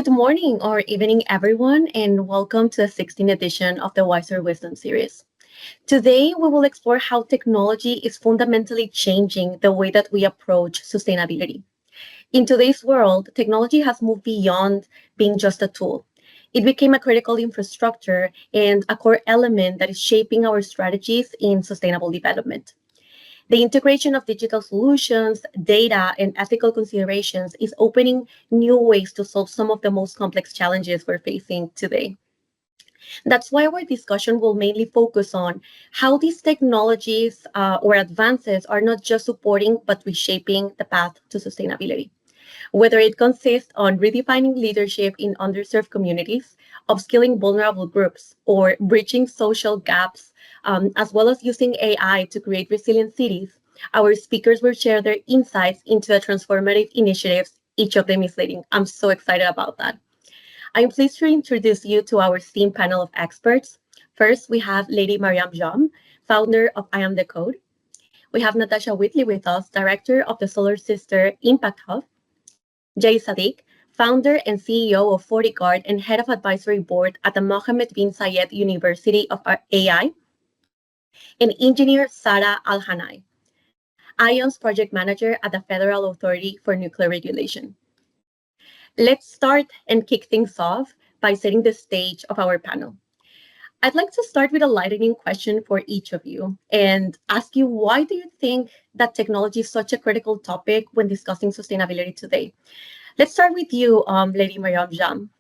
Good morning or evening, everyone, and welcome to the 16th edition of the WiSER Wisdom Series. Today, we will explore how technology is fundamentally changing the way that we approach sustainability. In today's world, technology has moved beyond being just a tool. It became a critical infrastructure and a core element that is shaping our strategies in sustainable development. The integration of digital solutions, data, and ethical considerations is opening new ways to solve some of the most complex challenges we're facing today. That's why our discussion will mainly focus on how these technologies or advances are not just supporting but reshaping the path to sustainability. Whether it consists on redefining leadership in underserved communities, upskilling vulnerable groups, or bridging social gaps, as well as using AI to create resilient cities, our speakers will share their insights into the transformative initiatives each of them is leading. I'm so excited about that. I'm pleased to introduce you to our esteemed panel of experts. First, we have Lady Mariam Jam, founder of I Am the Code. We have Natasha Whitley with us, director of the Solar Sister Impact Hub. Jay Sadiq, founder and CEO of FortiGuard and head of advisory board at the Mohammed bin Zayed University of AI. And engineer Sara Al-Hanai, ION's project manager at the Federal Authority for Nuclear Regulation. Let's start and kick things off by setting the stage of our panel. I'd like to start with a lightning question for each of you and ask you, why do you think that technology is such a critical topic when discussing sustainability today? Let's start with you, Lady Mariam Jam.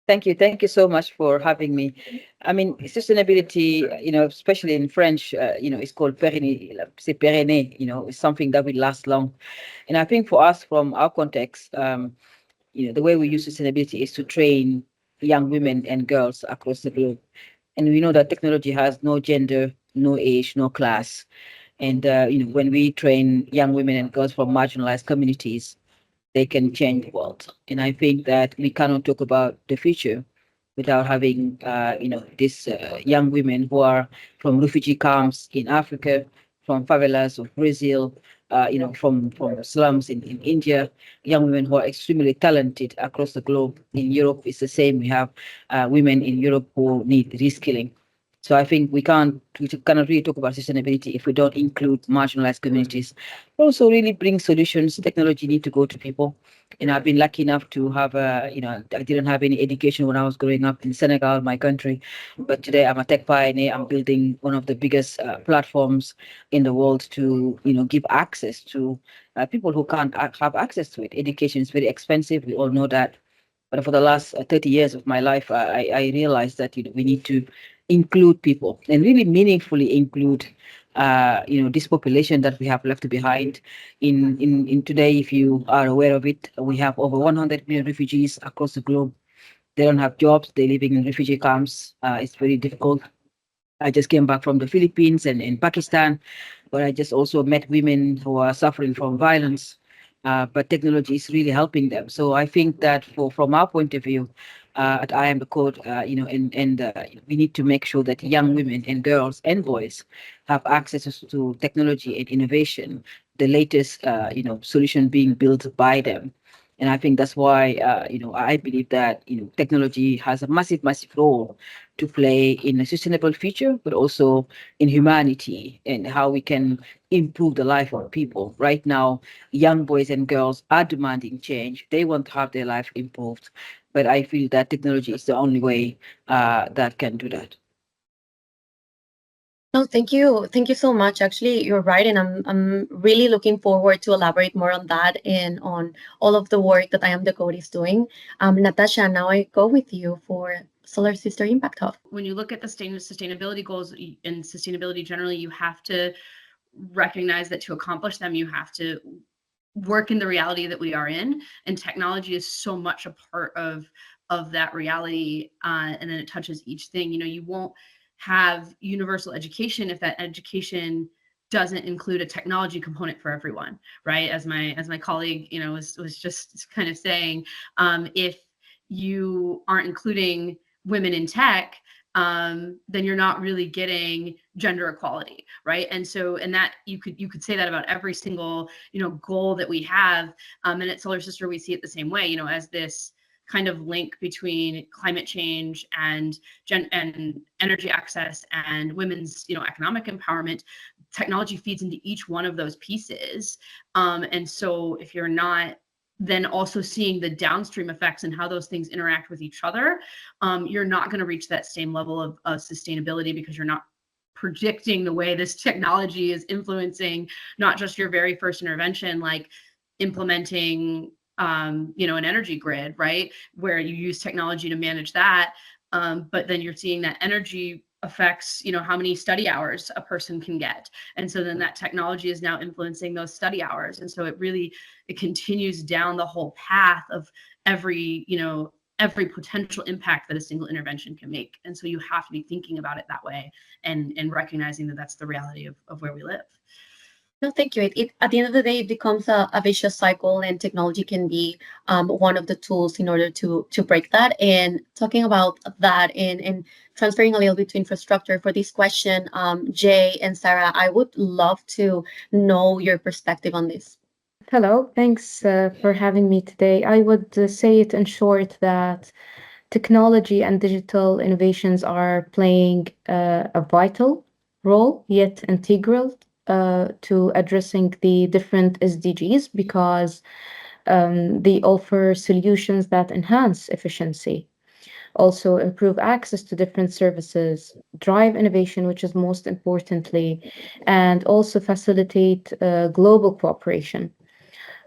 Thank you. Thank you so much for having me. I mean, sustainability, especially in French, it's called pérenne, c'est pérenne, it's something that will last long. And I think for us, from our context, the way we use sustainability is to train young women and girls across the globe. And we know that technology has no gender, no age, no class. And, when we train young women and girls from marginalized communities, they can change the world. And I think that we cannot talk about the future without having, these young women who are from refugee camps in Africa, from favelas of Brazil, from slums in India, young women who are extremely talented across the globe. In Europe, it's the same. We have women in Europe who need reskilling. So I think we cannot really talk about sustainability if we don't include marginalized communities. Also, really bring solutions. Technology need to go to people. I've been lucky enough to have I didn't have any education when I was growing up in Senegal, my country, but today I'm a tech pioneer. I'm building one of the biggest platforms in the world to give access to people who can't have access to it. Education is very expensive. We all know that. But for the last 30 years of my life, I realized that we need to include people and really meaningfully include this population that we have left behind. In today, if you are aware of it, we have over 100 million refugees across the globe. They don't have jobs. They're living in refugee camps. It's very difficult. I just came back from the Philippines and in Pakistan, where I just also met women who are suffering from violence. But technology is really helping them. So I think that from our point of view, at I Am the Code, we need to make sure that young women and girls and boys have access to technology and innovation, the latest, solution being built by them. And I think that's why, I believe that, technology has a massive, massive role to play in a sustainable future, but also in humanity and how we can improve the life of people. Right now, young boys and girls are demanding change. They want to have their life improved. But I feel that technology is the only way that can do that. No, thank you. Thank you so much. Actually, you're right. And I'm really looking forward to elaborate more on that and on all of the work that I Am the Code is doing. Natasha, now I go with you for Solar Sister Impact Hub. When you look at the sustainability goals and sustainability generally, you have to recognize that to accomplish them, you have to work in the reality that we are in, and technology is so much a part of that reality, and then it touches each thing. You won't have universal education if that education doesn't include a technology component for everyone, right? As my colleague was just kind of saying, if you aren't including women in tech, then you're not really getting gender equality, right? And so, and that you could say that about every single goal that we have. And at Solar Sister, we see it the same way, as this kind of link between climate change and and energy access and women's economic empowerment. Technology feeds into each one of those pieces, and so if you're not then also seeing the downstream effects and how those things interact with each other, you're not going to reach that same level of sustainability, because you're not predicting the way this technology is influencing not just your very first intervention, like implementing an energy grid, right, where you use technology to manage that, but then you're seeing that energy affects how many study hours a person can get, and so then that technology is now influencing those study hours, and so it continues down the whole path of every potential impact that a single intervention can make. And so you have to be thinking about it that way, and recognizing that that's the reality of where we live. No, thank you. At the end of the day, it becomes a vicious cycle, and technology can be one of the tools in order to break that. And talking about that and transferring a little bit to infrastructure for this question, Jay and Sarah, I would love to know your perspective on this. Hello, thanks for having me today. I would say it in short that technology and digital innovations are playing a vital role, yet integral to addressing the different SDGs, because they offer solutions that enhance efficiency, also improve access to different services, drive innovation, which is most importantly, and also facilitate global cooperation,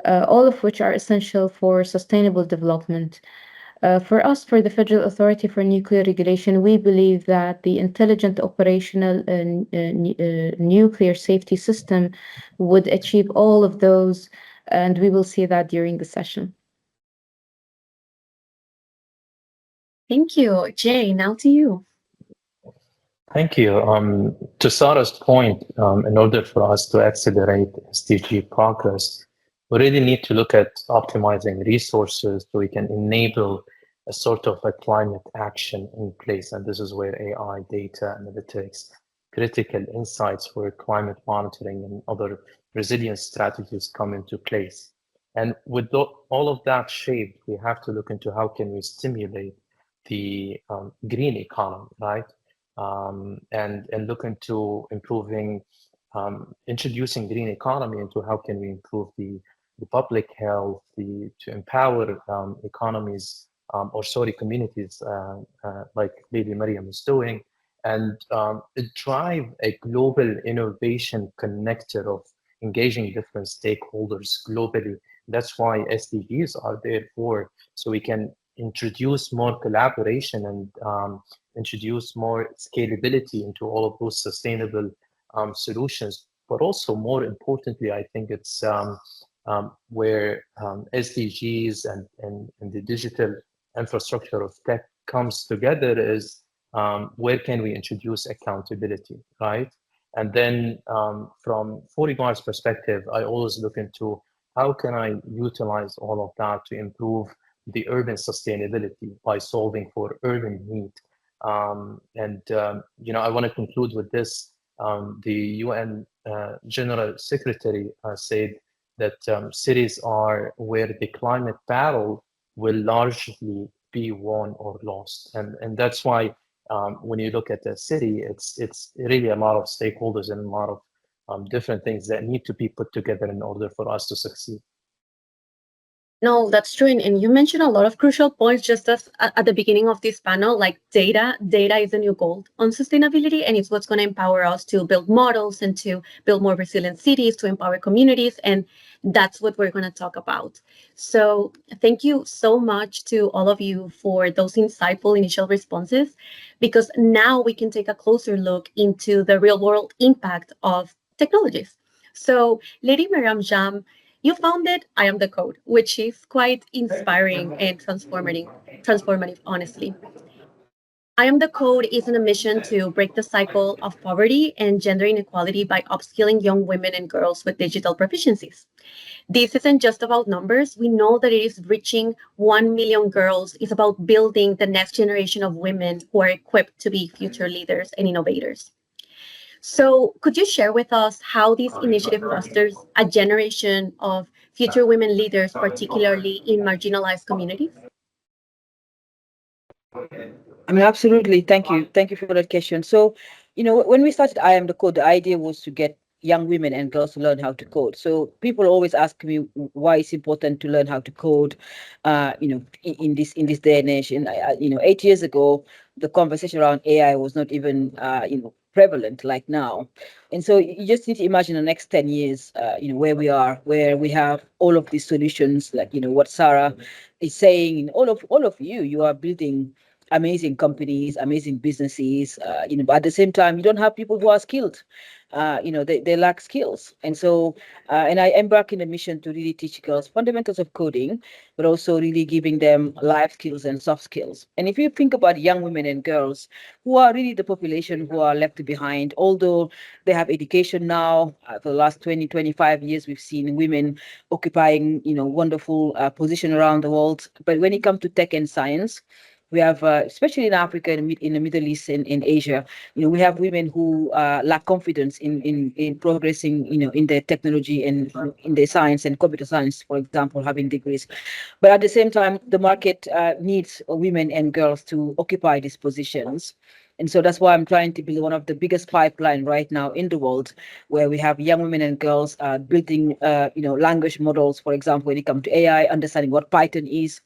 all of which are essential for sustainable development. For us, for the Federal Authority for Nuclear Regulation, we believe that the intelligent operational nuclear safety system would achieve all of those, and we will see that during the session. Thank you. Jay, now to you. Thank you. To Sarah's point, in order for us to accelerate SDG progress, we really need to look at optimizing resources so we can enable a sort of a climate action in place. And this is where AI, data, analytics, critical insights for climate monitoring and other resilience strategies come into place. And with all of that shaped, we have to look into how can we stimulate the green economy, right? And look into improving, introducing green economy into how can we improve the public health, to empower economies, or sorry, communities, like Lady Mariam is doing, and drive a global innovation connector of engaging different stakeholders globally. That's why SDGs are there for, so we can introduce more collaboration and introduce more scalability into all of those sustainable solutions. But also, more importantly, I think it's where SDGs and the digital infrastructure of tech comes together is where can we introduce accountability, right? And then from 40Bar's perspective, I always look into how can I utilize all of that to improve the urban sustainability by solving for urban need. I want to conclude with this. The UN General Secretary said that cities are where the climate battle will largely be won or lost, and that's why when you look at the city, it's really a lot of stakeholders and a lot of different things that need to be put together in order for us to succeed. No, that's true. And you mentioned a lot of crucial points just as at the beginning of this panel, like data. Data is the new gold on sustainability, and it's what's going to empower us to build models and to build more resilient cities, to empower communities. And that's what we're going to talk about. So thank you so much to all of you for those insightful initial responses, because now we can take a closer look into the real world impact of technologies. So Lady Mariam Jam, you founded I Am the Code, which is quite inspiring and transformative, honestly. I Am the Code is on a mission to break the cycle of poverty and gender inequality by upskilling young women and girls with digital proficiencies. This isn't just about numbers. We know that it is reaching 1 million girls. It's about building the next generation of women who are equipped to be future leaders and innovators. So, could you share with us how this initiative fosters a generation of future women leaders, particularly in marginalized communities? I mean, absolutely. Thank you. Thank you for that question. So, when we started I Am the Code, the idea was to get young women and girls to learn how to code. So people always ask me why it's important to learn how to code, in this day and age. And 8 years ago, the conversation around AI was not even prevalent like now. And so you just need to imagine the next 10 years, where we are, where we have all of these solutions, like what Sarah is saying. All of you are building amazing companies, amazing businesses, but at the same time, you don't have people who are skilled. They lack skills. And so, and I embark in a mission to really teach girls fundamentals of coding, but also really giving them life skills and soft skills. And if you think about young women and girls who are really the population who are left behind, although they have education now, for the last 20, 25 years, we've seen women occupying, wonderful position around the world. But when it comes to tech and science, we have, especially in Africa and in the Middle East and in Asia, we have women who lack confidence in progressing, in their technology and in their science and computer science, for example, having degrees. But at the same time, the market needs women and girls to occupy these positions. And so that's why I'm trying to build one of the biggest pipeline right now in the world, where we have young women and girls building, language models, for example, when it comes to AI, understanding what Python is,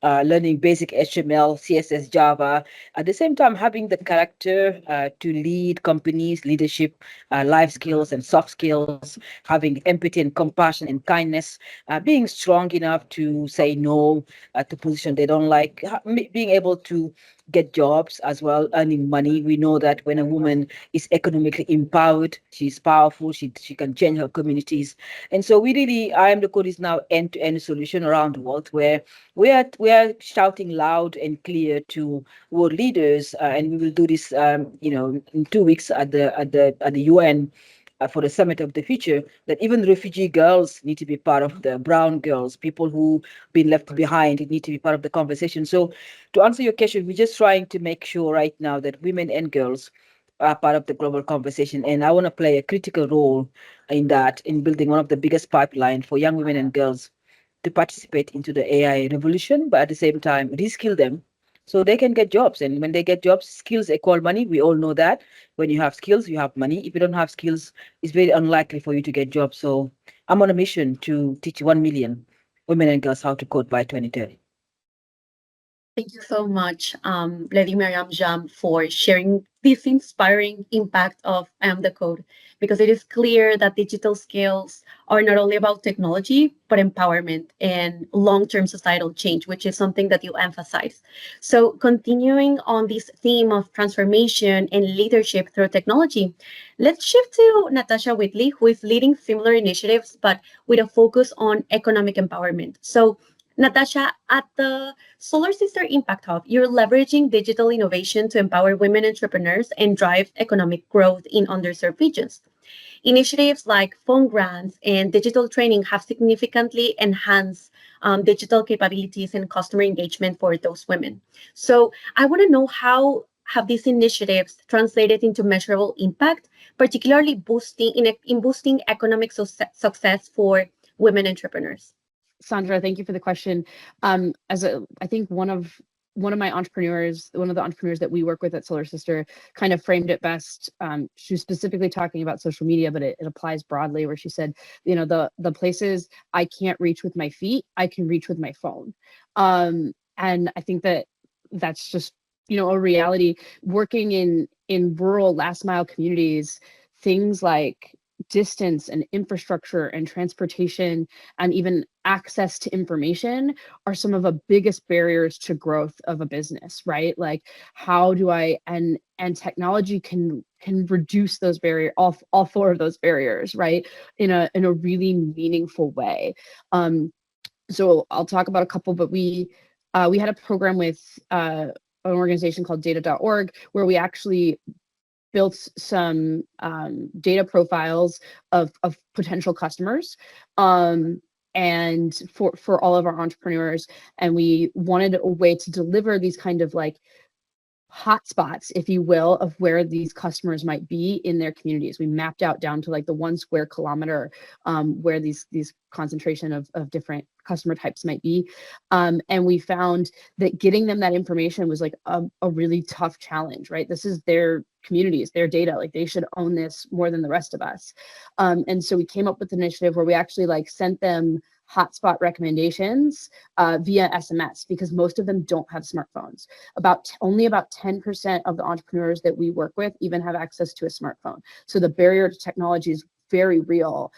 learning basic HTML, CSS, Java, at the same time having the character to lead companies, leadership, life skills and soft skills, having empathy and compassion and kindness, being strong enough to say no to position they don't like, being able to get jobs as well, earning money. We know that when a woman is economically empowered, she's powerful, she can change her communities. And so we really, I Am the Code is now end-to-end solution around the world, where we are shouting loud and clear to world leaders, and we will do this, in 2 weeks at the UN. For the Summit of the Future, that even refugee girls need to be part of the brown girls, people who been left behind, need to be part of the conversation. So, to answer your question, we're just trying to make sure right now that women and girls are part of the global conversation, and I want to play a critical role in that, in building one of the biggest pipeline for young women and girls to participate into the AI revolution, but at the same time, reskill them so they can get jobs. And when they get jobs, skills equal money. We all know that when you have skills, you have money. If you don't have skills, it's very unlikely for you to get jobs. So I'm on a mission to teach 1 million women and girls how to code by 2030. Thank you so much, Lady Miriam Jam, for sharing this inspiring impact of I Am the Code, because it is clear that digital skills are not only about technology, but empowerment and long term societal change, which is something that you emphasize. So, continuing on this theme of transformation and leadership through technology, let's shift to Natasha Whitley, who is leading similar initiatives, but with a focus on economic empowerment. So, Natasha, at the Solar Sister Impact Hub, you're leveraging digital innovation to empower women entrepreneurs and drive economic growth in underserved regions. Initiatives like phone grants and digital training have significantly enhanced digital capabilities and customer engagement for those women. So I want to know, how have these initiatives translated into measurable impact, particularly in boosting economic success for women entrepreneurs? Sandra, thank you for the question. I think one of the entrepreneurs that we work with at Solar Sister kind of framed it best. She was specifically talking about social media, but it applies broadly, where she said, the places I can't reach with my feet, I can reach with my phone. And I think that's just, a reality. Working in rural last mile communities, things like distance and infrastructure and transportation and even access to information are some of the biggest barriers to growth of a business, right? Like, how do I, and technology can reduce those barriers, all four of those barriers, right, in a really meaningful way. So I'll talk about a couple, but we had a program with organization called data.org, where we actually built some data profiles of potential customers, and for all of our entrepreneurs. And we wanted a way to deliver these kind of like hotspots, if you will, of where these customers might be in their communities. We mapped out down to like the 1 square kilometer, where these concentration of different customer types might be. And we found that getting them that information was like a really tough challenge, right? This is their communities, their data, like they should own this more than the rest of us. And so we came up with an initiative where we actually like sent them hotspot recommendations via SMS, because most of them don't have smartphones. Only about 10% of the entrepreneurs that we work with even have access to a smartphone. So the barrier to technology is very real,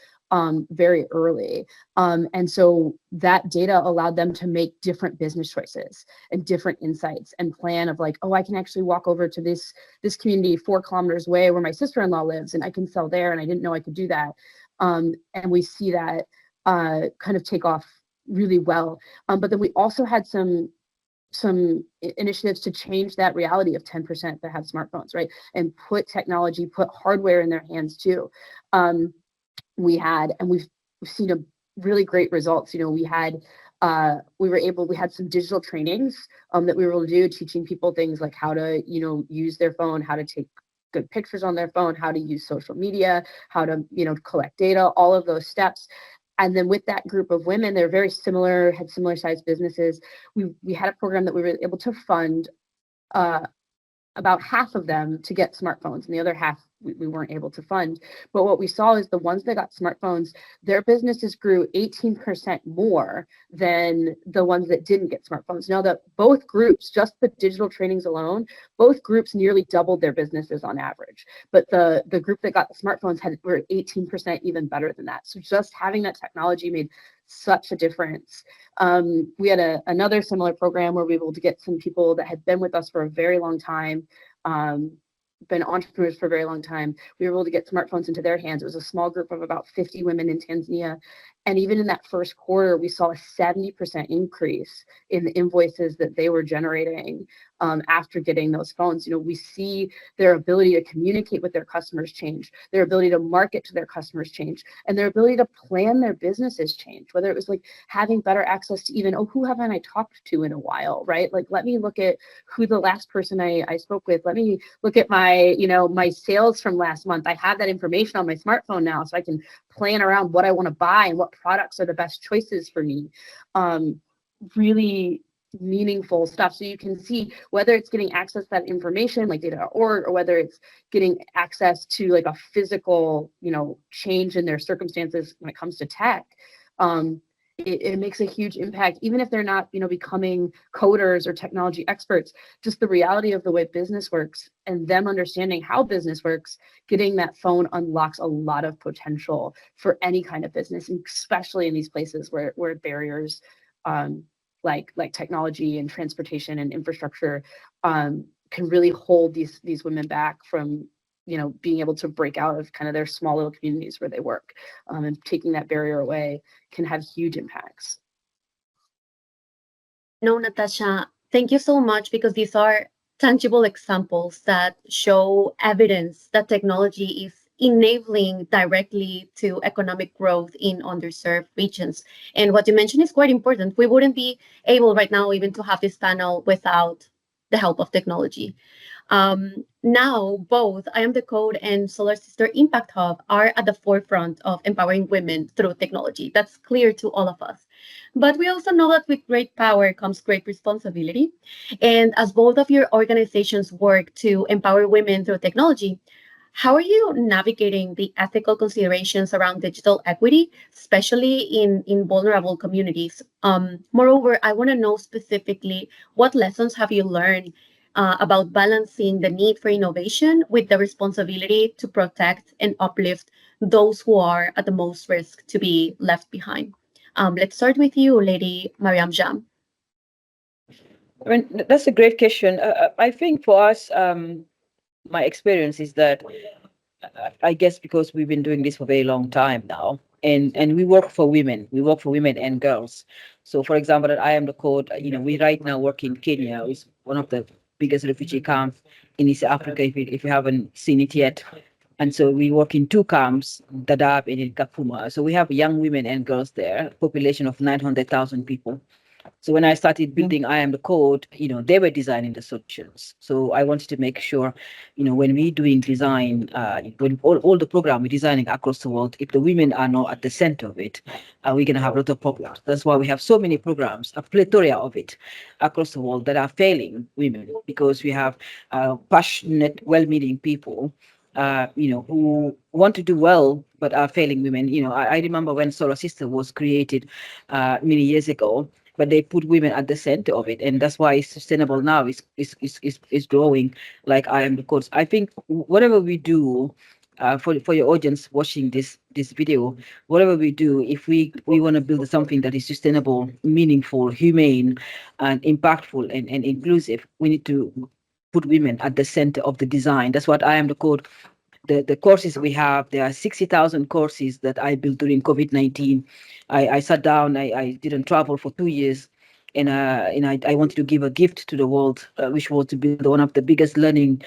very early. And so that data allowed them to make different business choices and different insights and plan of like, oh, I can actually walk over to this community 4 kilometers away where my sister-in-law lives, and I can sell there, and I didn't know I could do that. And we see that kind of take off really well. But then we also had some initiatives to change that reality of 10% that have smartphones, right? And put hardware in their hands too. We've seen a really great results. You know, we had some digital trainings that we were able to do, teaching people things like how to, you know, use their phone, how to take good pictures on their phone, how to use social media, how to, you know, collect data, all of those steps. And then with that group of women, they're very similar, had similar sized businesses. We had a program that we were able to fund about half of them to get smartphones, and the other half we weren't able to fund. But what we saw is the ones that got smartphones, their businesses grew 18% more than the ones that didn't get smartphones. Now that both groups, just the digital trainings alone, both groups nearly doubled their businesses on average. But the group that got the smartphones were 18% even better than that. So just having that technology made such a difference. We had another similar program where we were able to get some people that had been with us for a very long time, been entrepreneurs for a very long time. We were able to get smartphones into their hands. It was a small group of about 50 women in Tanzania. And even in that first quarter, we saw a 70% increase in the invoices that they were generating after getting those phones. You know, we see their ability to communicate with their customers change, their ability to market to their customers change, and their ability to plan their businesses change, whether it was like having better access to even, who haven't I talked to in a while, right? Like, let me look at who the last person I spoke with. Let me look at my, you know, my sales from last month. I have that information on my smartphone now, so I can plan around what I want to buy and what products are the best choices for me. Really meaningful stuff. So you can see whether it's getting access to that information like data.org, or whether it's getting access to like a physical, you know, change in their circumstances when it comes to tech. It makes a huge impact, even if they're not, you know, becoming coders or technology experts. Just the reality of the way business works and them understanding how business works, getting that phone unlocks a lot of potential for any kind of business, especially in these places where barriers like technology and transportation and infrastructure can really hold these women back from, you know, being able to break out of kind of their small little communities where they work, and taking that barrier away can have huge impacts. No, Natasha, thank you so much, because these are tangible examples that show evidence that technology is enabling directly to economic growth in underserved regions. And what you mentioned is quite important. We wouldn't be able right now even to have this panel without the help of technology. Now, both I Am the Code and Solar Sister Impact Hub are at the forefront of empowering women through technology. That's clear to all of us. But we also know that with great power comes great responsibility. And as both of your organizations work to empower women through technology, how are you navigating the ethical considerations around digital equity, especially in vulnerable communities? Moreover, I want to know specifically, what lessons have you learned about balancing the need for innovation with the responsibility to protect and uplift those who are at the most risk to be left behind? Let's start with you, Lady Mariam Jam. I mean, that's a great question. I think for us, my experience is that I guess because we've been doing this for a very long time now, and we work for women. We work for women and girls. So, for example, that I Am the Code, you know, we right now work in Kenya, is one of the biggest refugee camp in East Africa, if you haven't seen it yet. And so we work in two camps, Dadaab and in Kakuma. So we have young women and girls there, population of 900,000 people. So when I started building I Am the Code, they were designing the solutions. So I wanted to make sure, when we doing design, when all the program we're designing across the world, if the women are not at the center of it, we're going to have a lot of problems. That's why we have so many programs, a plethora of it across the world that are failing women, because we have passionate, well-meaning people who want to do well but are failing women. I remember when Solar Sister was created many years ago, but they put women at the center of it, and that's why it's sustainable now. Is growing like I Am the Coach. I think whatever we do. For your audience watching this video, whatever we do, if we want to build something that is sustainable, meaningful, humane, and impactful and inclusive, we need to put women at the center of the design. That's what I Am the Code. The courses we have, there are 60,000 courses that I built during COVID-19. I sat down, I didn't travel for 2 years, and I wanted to give a gift to the world, which was to build one of the biggest learning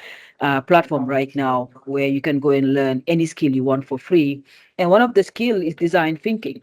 platform right now, where you can go and learn any skill you want for free. And one of the skill is design thinking,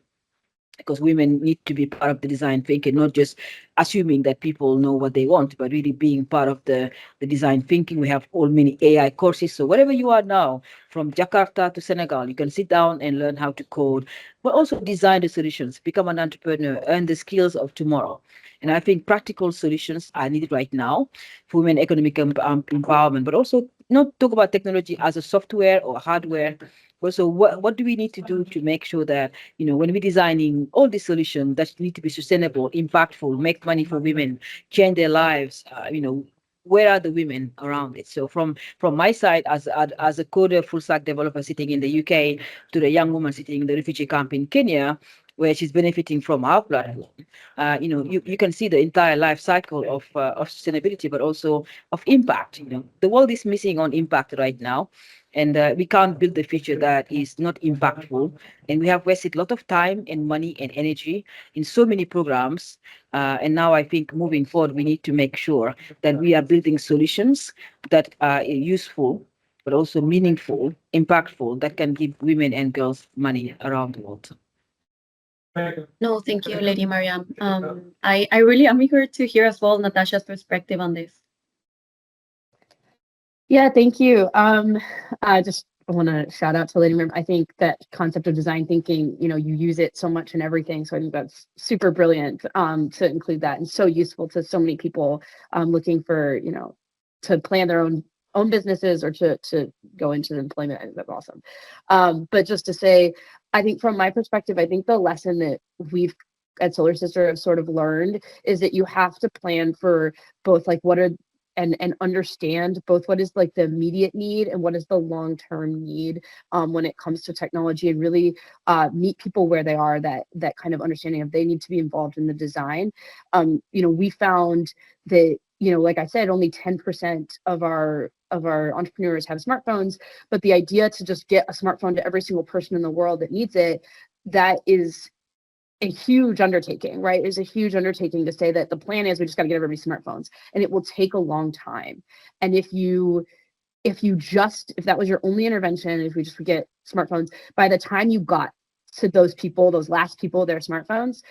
because women need to be part of the design thinking, not just assuming that people know what they want, but really being part of the design thinking. We have all many AI courses. So wherever you are now, from Jakarta to Senegal, you can sit down and learn how to code, but also design the solutions, become an entrepreneur, earn the skills of tomorrow. And I think practical solutions are needed right now for women economic empowerment, but also not talk about technology as a software or hardware. Also, what do we need to do to make sure that, when we're designing all these solutions that need to be sustainable, impactful, make money for women, change their lives, where are the women around it? So from my side, as a coder full stack developer sitting in the UK, to the young woman sitting in the refugee camp in Kenya, where she's benefiting from our platform, you can see the entire life cycle of sustainability, but also of impact. The world is missing on impact right now, and we can't build a future that is not impactful. And we have wasted a lot of time and money and energy in so many programs. And now I think moving forward, we need to make sure that we are building solutions that are useful, but also meaningful, impactful, that can give women and girls money around the world. No, thank you, Lady Mariam. I really am eager to hear as well Natasha's perspective on this. Yeah, thank you. I just want to shout out to Lady Mariam. I think that concept of design thinking, you use it so much in everything. So I think that's super brilliant to include that, and so useful to so many people looking for, to plan their own businesses or to go into employment. I think that's awesome. But just to say, I think from my perspective, I think the lesson that we've at Solar Sister have sort of learned is that you have to plan for both, like, what are and understand both what is like the immediate need and what is the long-term need when it comes to technology, and really meet people where they are, that kind of understanding of they need to be involved in the design. We found that, like I said, only 10% of our entrepreneurs have smartphones, but the idea to just get a smartphone to every single person in the world that needs it, that is a huge undertaking, right? It's a huge undertaking to say that the plan is we just got to get everybody smartphones, and it will take a long time. And if that was your only intervention, if we just get smartphones, by the time you got to those people, those last people, their smartphones,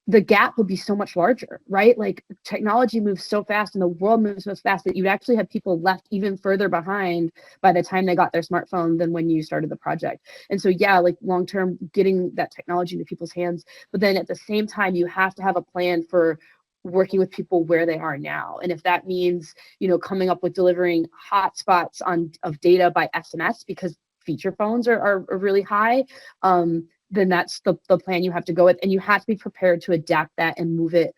the gap would be so much larger, right? Like, technology moves so fast and the world moves so fast that you'd actually have people left even further behind by the time they got their smartphone than when you started the project. And so, yeah, like, long term, getting that technology into people's hands, but then at the same time, you have to have a plan for working with people where they are now. And if that means, coming up with delivering hotspots of data by SMS because feature phones are really high, then that's the plan you have to go with. And you have to be prepared to adapt that and move it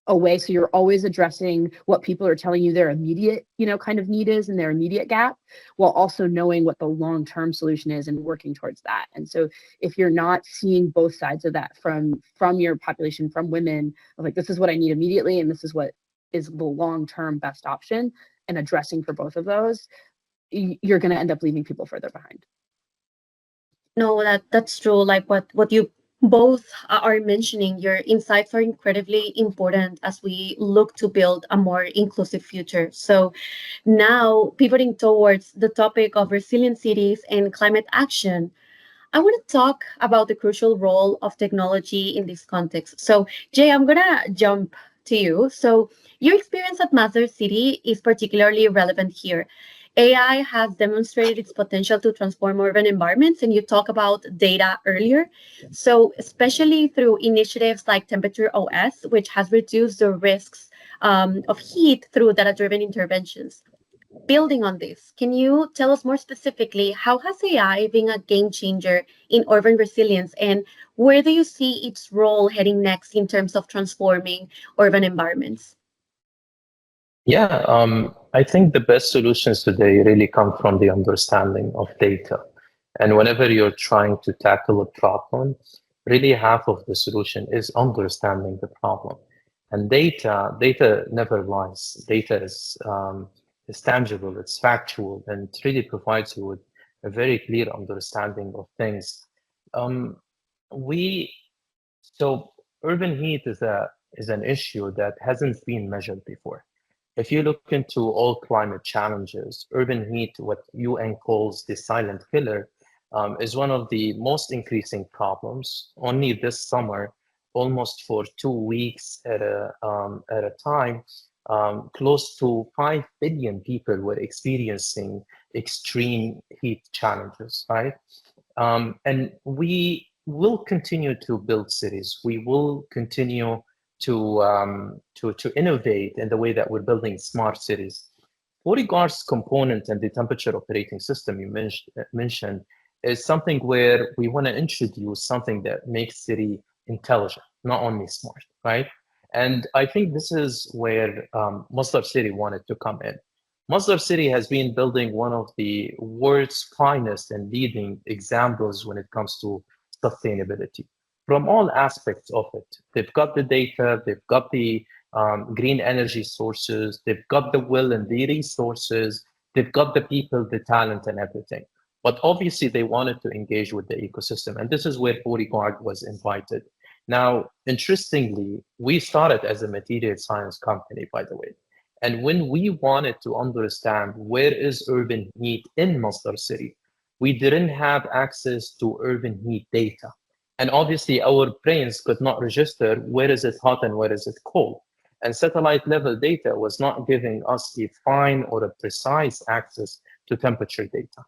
away. So you're always addressing what people are telling you their immediate, kind of need is, and their immediate gap, while also knowing what the long-term solution is and working towards that. And so if you're not seeing both sides of that from your population, from women, of like, this is what I need immediately, and this is what is the long-term best option, and addressing for both of those, you're going to end up leaving people further behind. No, that's true. Like what you Both are mentioning your insights are incredibly important as we look to build a more inclusive future. So now pivoting towards the topic of resilient cities and climate action, I want to talk about the crucial role of technology in this context. So, Jay, I'm going to jump to you. So, your experience at Master City is particularly relevant here. AI has demonstrated its potential to transform urban environments, and you talk about data earlier. So, especially through initiatives like Temperature OS, which has reduced the risks of heat through data driven interventions. Building on this, can you tell us more specifically how has AI been a game changer in urban resilience and where do you see its role heading next in terms of transforming urban environments? Yeah, I think the best solutions today really come from the understanding of data. And whenever you're trying to tackle a problem, really half of the solution is understanding the problem. And data never lies. Data is tangible, it's factual, and it really provides you with a very clear understanding of things. Um, we so urban heat is an issue that hasn't been measured before. If you look into all climate challenges, urban heat, what UN calls the silent killer, is one of the most increasing problems. Only this summer, almost for 2 weeks at a time, close to 5 billion people were experiencing extreme heat challenges, right? And we will continue to build cities. We will continue to innovate in the way that we're building smart cities. Bodyguard's component and the temperature operating system you mentioned is something where we want to introduce something that makes city intelligent, not only smart, right? And I think this is where Masdar City wanted to come in. Masdar City has been building one of the world's finest and leading examples when it comes to sustainability from all aspects of it. They've got the data, they've got the green energy sources, they've got the will and the resources, they've got the people, the talent, and everything. But obviously, they wanted to engage with the ecosystem, and this is where Bodyguard was invited. Now, interestingly, we started as a material science company, by the way. And when we wanted to understand where is urban heat in Masdar City, we didn't have access to urban heat data. And obviously, our brains could not register where is it hot and where is it cold. And satellite level data was not giving us a fine or a precise access to temperature data.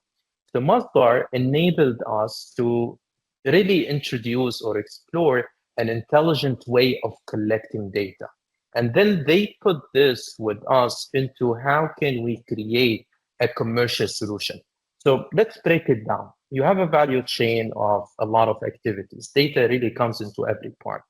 The Masdar enabled us to really introduce or explore an intelligent way of collecting data. And then they put this with us into how can we create a commercial solution. So let's break it down. You have a value chain of a lot of activities. Data really comes into every part.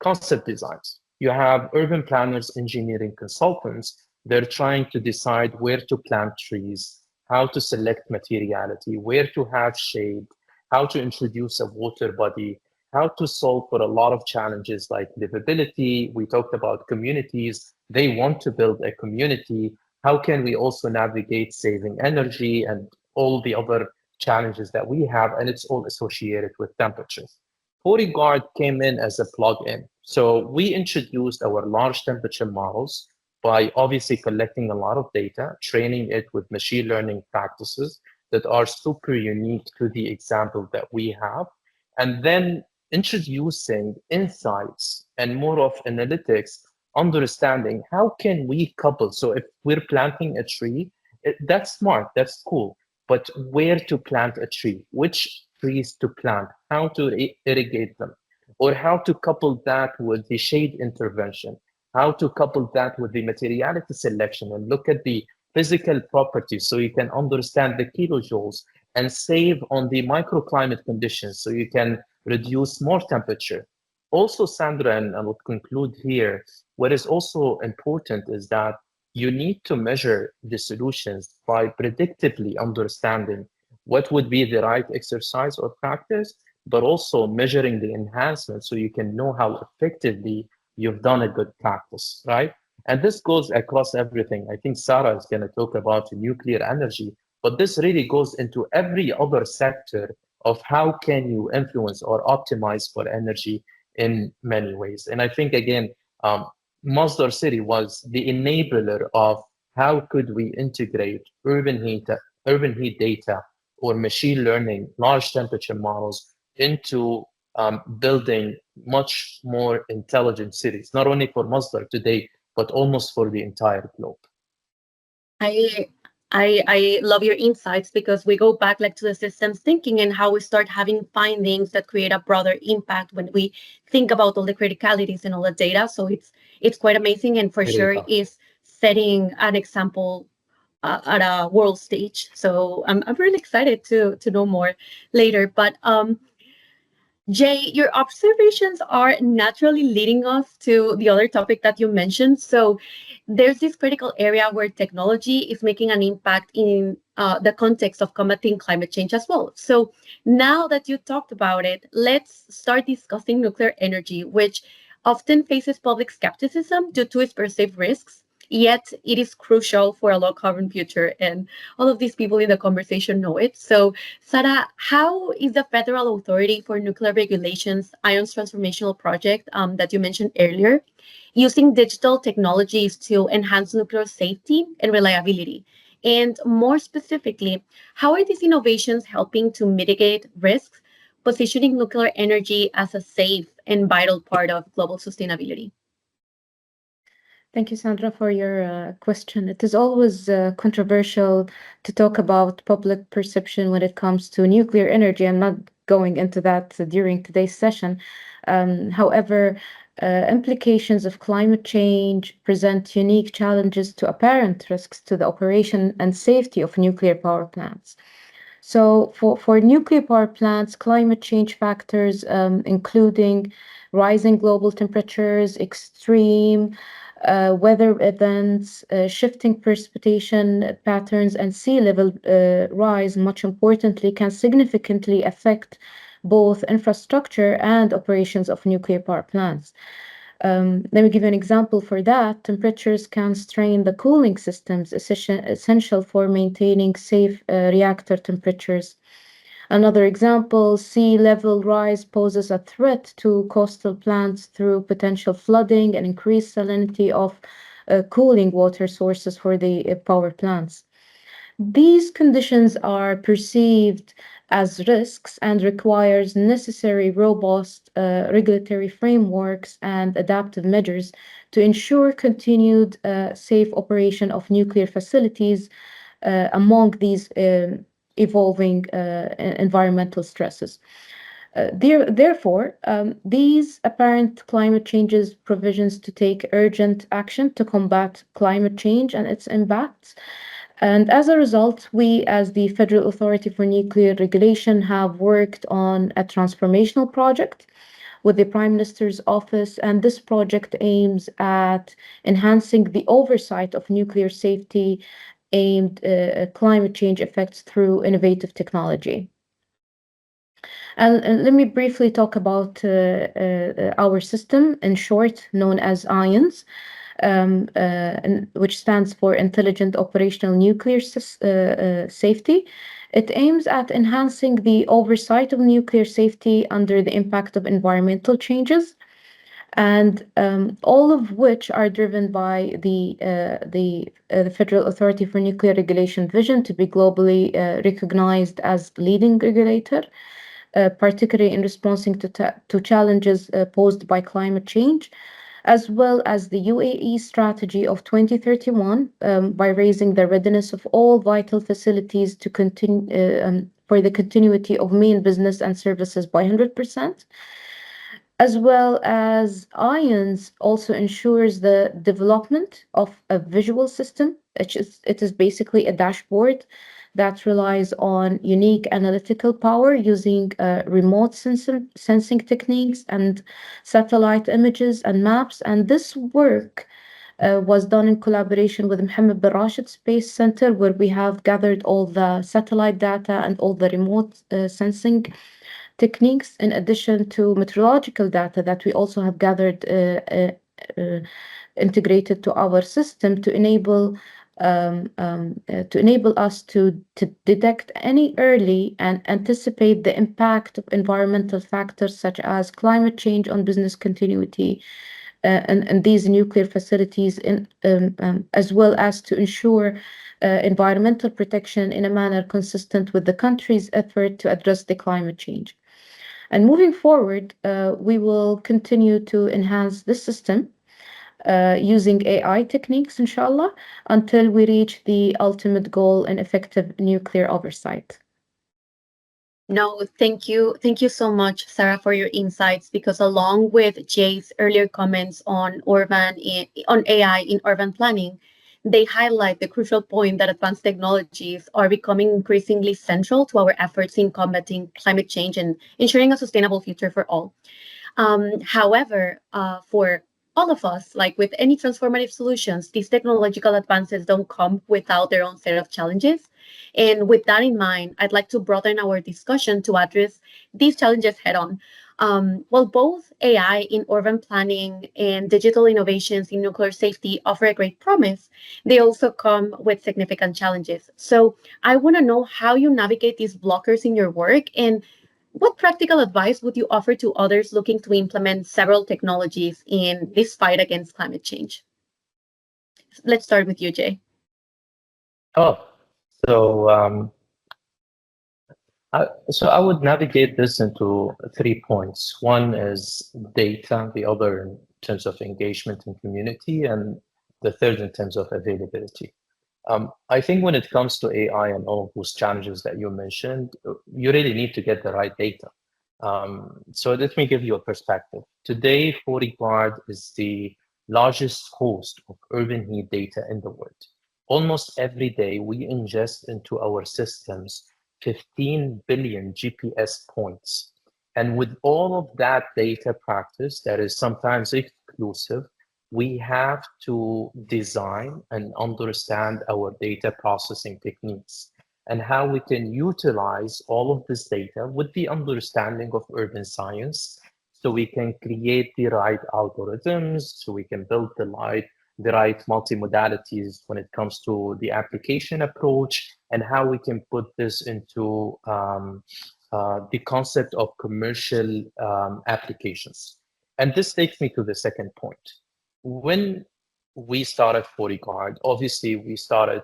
Concept designs. You have urban planners, engineering consultants. They're trying to decide where to plant trees, how to select materiality, where to have shade, how to introduce a water body, how to solve for a lot of challenges like livability. We talked about communities. They want to build a community. How can we also navigate saving energy and all the other challenges that we have? And it's all associated with temperatures. FortiGuard came in as a plugin. So we introduced our large temperature models by obviously collecting a lot of data, training it with machine learning practices that are super unique to the example that we have, and then introducing insights and more of analytics, understanding how can we couple. So if we're planting a tree, that's smart, that's cool, but where to plant a tree, which trees to plant, how to irrigate them, or how to couple that with the shade intervention, how to couple that with the materiality selection and look at the physical properties so you can understand the kilojoules and save on the microclimate conditions so you can reduce more temperature. Also, Sandra, and I will conclude here, what is also important is that you need to measure the solutions by predictively understanding what would be the right exercise or practice, but also measuring the enhancement so you can know how effectively you've done a good practice, right? And this goes across everything. I think Sarah is going to talk about nuclear energy, but this really goes into every other sector of how can you influence or optimize for energy in many ways. And I think again, Masdar City was the enabler of how could we integrate urban heat data or machine learning, large temperature models into building much more intelligent cities, not only for Masdar today, but almost for the entire globe. I I love your insights because we go back like to the systems thinking and how we start having findings that create a broader impact when we think about all the criticalities and all the data. So it's quite amazing and for Very sure powerful. is setting an example at a world stage. So I'm really excited to know more later. But Jay, your observations are naturally leading us to the other topic that you mentioned. So, there's this critical area where technology is making an impact in the context of combating climate change as well. So, now that you talked about it, let's start discussing nuclear energy, which often faces public skepticism due to its perceived risks. Yet, it is crucial for a low carbon future, and all of these people in the conversation know it. So, Sarah, how is the Federal Authority for Nuclear Regulations IONS Transformational Project that you mentioned earlier using digital technologies to enhance nuclear safety and reliability? And more specifically, how are these innovations helping to mitigate risks, positioning nuclear energy as a safe and vital part of global sustainability? Thank you, Sandra, for your question. It is always controversial to talk about public perception when it comes to nuclear energy. I'm not going into that during today's session. However, implications of climate change present unique challenges to apparent risks to the operation and safety of nuclear power plants. So, for nuclear power plants, climate change factors, including rising global temperatures, extreme weather events, shifting precipitation patterns, and sea level rise, much importantly, can significantly affect both infrastructure and operations of nuclear power plants. Let me give you an example for that. Temperatures can strain the cooling systems essential for maintaining safe reactor temperatures. Another example, sea level rise poses a threat to coastal plants through potential flooding and increased salinity of cooling water sources for the power plants. These conditions are perceived as risks and requires necessary robust regulatory frameworks and adaptive measures to ensure continued safe operation of nuclear facilities among these evolving environmental stresses. Therefore, these apparent climate changes provisions to take urgent action to combat climate change and its impacts. And as a result, we, as the Federal Authority for Nuclear Regulation, have worked on a transformational project with the Prime Minister's office, and this project aims at enhancing the oversight of nuclear safety aimed at climate change effects through innovative technology. And let me briefly talk about our system, in short, known as IONS, which stands for Intelligent Operational Nuclear Safety. It aims at enhancing the oversight of nuclear safety under the impact of environmental changes, and all of which are driven by the Federal Authority for Nuclear Regulation vision to be globally recognized as leading regulator, particularly in responding to challenges posed by climate change, as well as the UAE strategy of 2031 by raising the readiness of all vital facilities to continue for the continuity of main business and services by 100%, as well as IONS also ensures the development of a visual system. It is basically a dashboard that relies on unique analytical power using remote sensing techniques and satellite images and maps. And this work was done in collaboration with Mohammed bin Rashid Space Center, where we have gathered all the satellite data and all the remote sensing techniques, in addition to meteorological data that we also have gathered uh, integrated to our system to enable to enable us to detect any early and anticipate the impact of environmental factors such as climate change on business continuity and these nuclear facilities, as well as to ensure environmental protection in a manner consistent with the country's effort to address the climate change. And moving forward, we will continue to enhance this system using AI techniques, inshallah, until we reach the ultimate goal in effective nuclear oversight. No, thank you. Thank you so much, Sarah, for your insights. Because along with Jay's earlier comments on on AI in urban planning, they highlight the crucial point that advanced technologies are becoming increasingly central to our efforts in combating climate change and ensuring a sustainable future for all. However, for all of us, like with any transformative solutions, these technological advances don't come without their own set of challenges. And with that in mind, I'd like to broaden our discussion to address these challenges head on. While both AI in urban planning and digital innovations in nuclear safety offer a great promise, they also come with significant challenges. So I want to know how you navigate these blockers in your work and what practical advice would you offer to others looking to implement several technologies in this fight against climate change? Let's start with you, Jay. Oh, so I would navigate this into 3 points. One is data, the other in terms of engagement and community, and the third in terms of availability. I think when it comes to AI and all of those challenges that you mentioned, you really need to get the right data. So let me give you a perspective. Today, FortyGuard is the largest host of urban heat data in the world. Almost every day, we ingest into our systems 15 billion GPS points. And with all of that data practice that is sometimes exclusive, we have to design and understand our data processing techniques and how we can utilize all of this data with the understanding of urban science so we can create the right algorithms, so we can build the right multimodalities when it comes to the application approach and how we can put this into the concept of commercial applications. And this takes me to the second point. When we started FortyGuard, obviously we started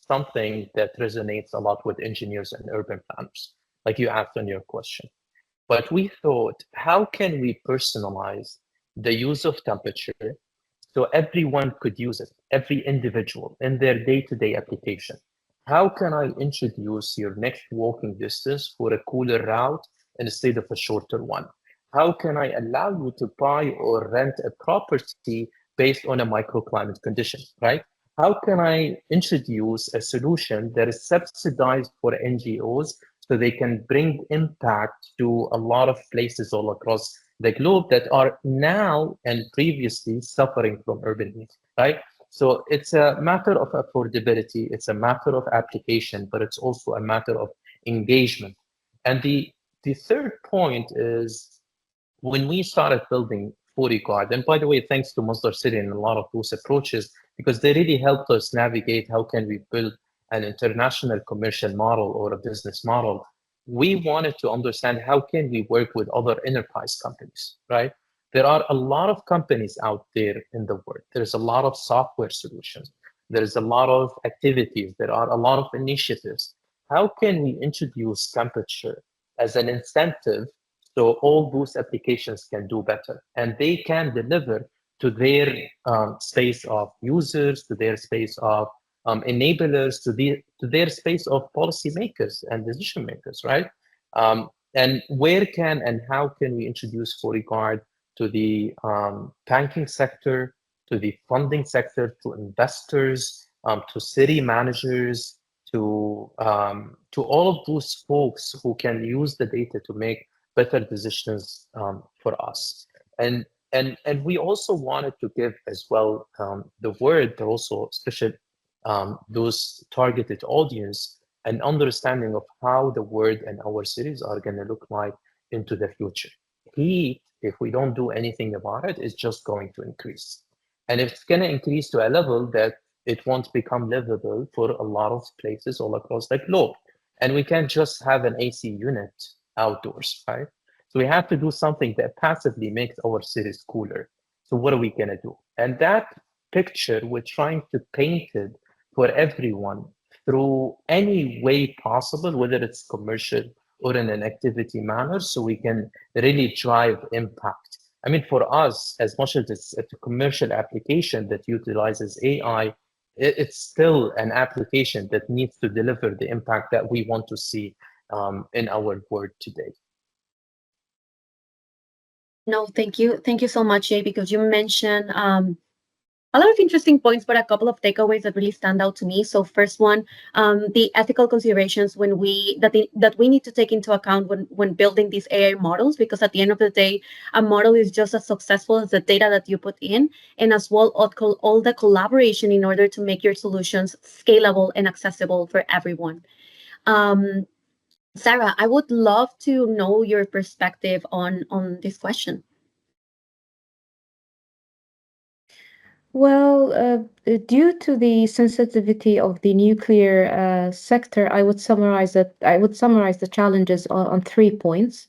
something that resonates a lot with engineers and urban planners, like you asked on your question. But we thought, how can we personalize the use of temperature so everyone could use it, every individual in their day-to-day application? How can I introduce your next walking distance for a cooler route instead of a shorter one? How can I allow you to buy or rent a property based on a microclimate condition, right? How can I introduce a solution that is subsidized for NGOs so they can bring impact to a lot of places all across the globe that are now and previously suffering from urban heat, right? So it's a matter of affordability, it's a matter of application, but it's also a matter of engagement. And the third point is when we started building FortyGuard, and by the way, thanks to Masdar City and a lot of those approaches, because they really helped us navigate how can we build an international commercial model or a business model. We wanted to understand how can we work with other enterprise companies, right? There are a lot of companies out there in the world. There's a lot of software solutions. There's a lot of activities. There are a lot of initiatives. How can we introduce temperature as an incentive so all those applications can do better and they can deliver to their space of users, to their space of enablers, to their space of policymakers and decision makers, right? And where can and how can we introduce FortyGuard to the banking sector, to the funding sector, to investors, to city managers, to all of those folks who can use the data to make better decisions for us. And we also wanted to give as well the word, but also especially those targeted audience, an understanding of how the world and our cities are going to look like into the future. Heat, if we don't do anything about it, is just going to increase. And it's going to increase to a level that it won't become livable for a lot of places all across the globe. And we can't just have an AC unit outdoors, right? So we have to do something that passively makes our cities cooler. So what are we gonna do? And that picture we're trying to paint it for everyone through any way possible, whether it's commercial or in an activity manner, so we can really drive impact. I mean, for us, as much as it's a commercial application that utilizes AI, it's still an application that needs to deliver the impact that we want to see in our world today. No, thank you. Thank you so much, Jay, because you mentioned a lot of interesting points, but a couple of takeaways that really stand out to me. So first one, the ethical considerations that we need to take into account when building these AI models, because at the end of the day, a model is just as successful as the data that you put in, and as well all the collaboration in order to make your solutions scalable and accessible for everyone. Um, Sarah, I would love to know your perspective on this question. Well, due to the sensitivity of the nuclear sector, I would summarize the challenges on 3 points.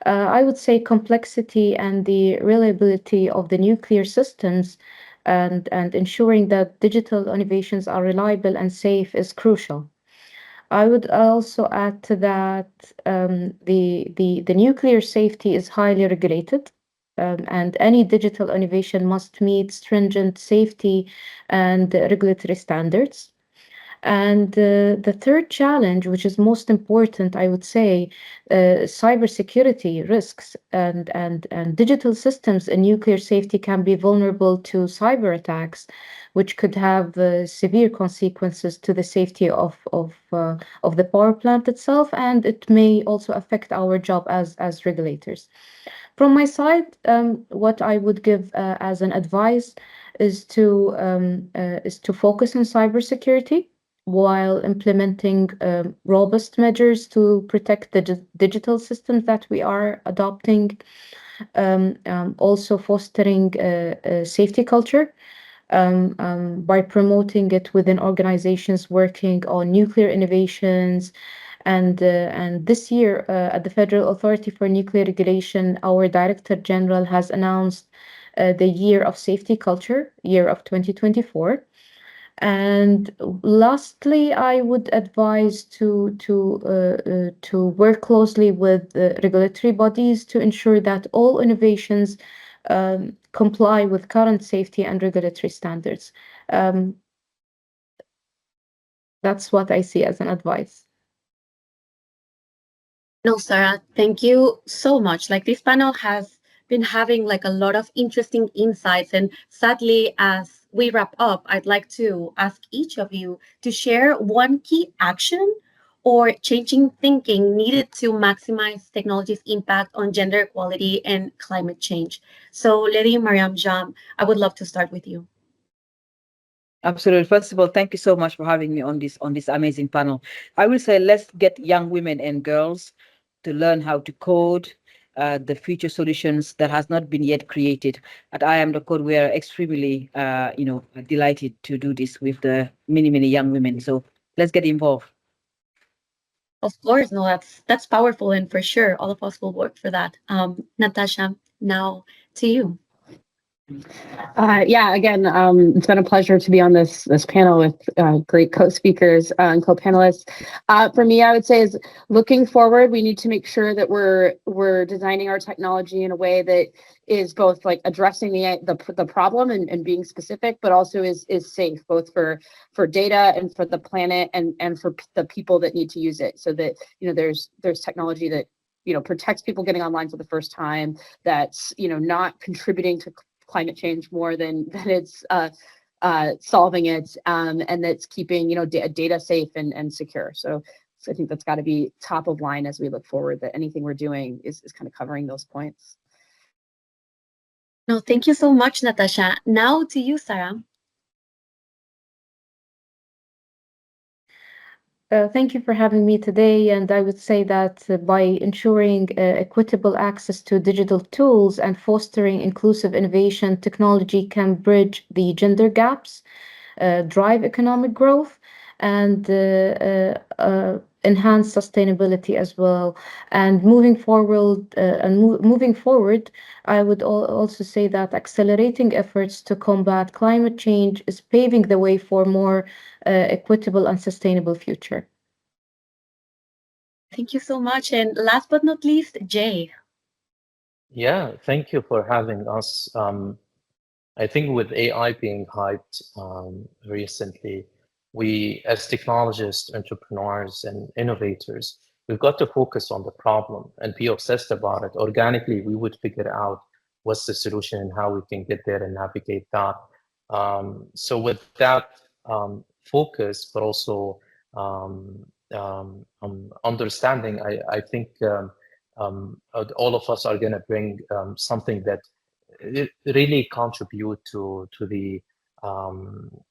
I would say complexity and the reliability of the nuclear systems and ensuring that digital innovations are reliable and safe is crucial. I would also add to that the nuclear safety is highly regulated, and any digital innovation must meet stringent safety and regulatory standards. And the third challenge, which is most important, I would say, cybersecurity risks and digital systems and nuclear safety can be vulnerable to cyber attacks, which could have severe consequences to the safety of the power plant itself, and it may also affect our job as regulators. From my side, what I would give as an advice is to focus on cybersecurity while implementing robust measures to protect the digital systems that we are adopting. Also fostering a safety culture by promoting it within organizations working on nuclear innovations. And this year, at the Federal Authority for Nuclear Regulation, our Director General has announced the Year of Safety Culture, year of 2024. And lastly, I would advise to work closely with regulatory bodies to ensure that all innovations comply with current safety and regulatory standards. Um, that's what I see as an advice. No, Sarah, thank you so much. Like this panel has been having like a lot of interesting insights. And sadly, as we wrap up, I'd like to ask each of you to share one key action or changing thinking needed to maximize technology's impact on gender equality and climate change. So, Lady Mariam Jam, I would love to start with you. Absolutely. First of all, thank you so much for having me on this amazing panel. I will say let's get young women and girls to learn how to code the future solutions that has not been yet created. At I Am the Code, we are extremely delighted to do this with the many young women. So let's get involved. Of course, no, that's powerful, and for sure, all of us will work for that. Natasha, now to you. Yeah, again, it's been a pleasure to be on this panel with great co-speakers and co-panelists. For me, I would say is looking forward, we need to make sure that we're designing our technology in a way that is both like addressing the problem and being specific, but also is safe both for data and for the planet and for the people that need to use it. So that there's technology that protects people getting online for the first time, that's not contributing to climate change more than it's solving it, and that's keeping data safe and secure. So I think that's got to be top of line as we look forward, that anything we're doing is kind of covering those points. No, thank you so much, Natasha. Now to you, Sarah. Thank you for having me today. And I would say that by ensuring equitable access to digital tools and fostering inclusive innovation, technology can bridge the gender gaps drive economic growth and enhance sustainability as well. And moving forward, I would also say that accelerating efforts to combat climate change is paving the way for more equitable and sustainable future. Thank you so much. And last but not least, Jay. Yeah, thank you for having us. I think with AI being hyped recently, we as technologists, entrepreneurs, and innovators, we've got to focus on the problem and be obsessed about it. Organically, we would figure out what's the solution and how we can get there and navigate that. So with that focus, but also understanding, I think all of us are going to bring something that really contribute to the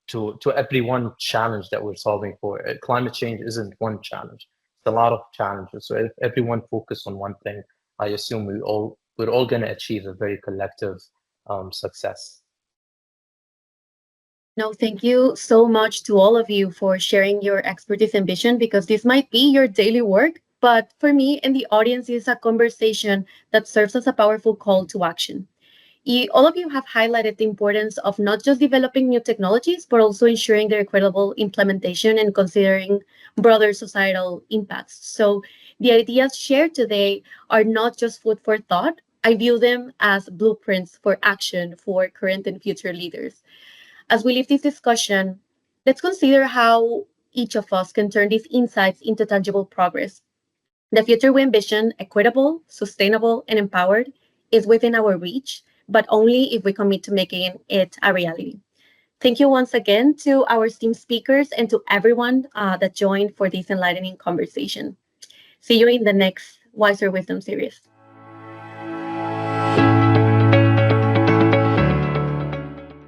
to every one challenge that we're solving for. Climate change isn't one challenge; it's a lot of challenges. So if everyone focus on one thing, I assume we're all going to achieve a very collective success. No, thank you so much to all of you for sharing your expertise and vision because this might be your daily work, but for me and the audience, it's a conversation that serves as a powerful call to action. All of you have highlighted the importance of not just developing new technologies, but also ensuring their equitable implementation and considering broader societal impacts. So the ideas shared today are not just food for thought. I view them as blueprints for action for current and future leaders. As we leave this discussion, let's consider how each of us can turn these insights into tangible progress. The future we envision, equitable, sustainable, and empowered, is within our reach, but only if we commit to making it a reality. Thank you once again to our esteemed speakers and to everyone that joined for this enlightening conversation. See you in the next Wiser Wisdom series.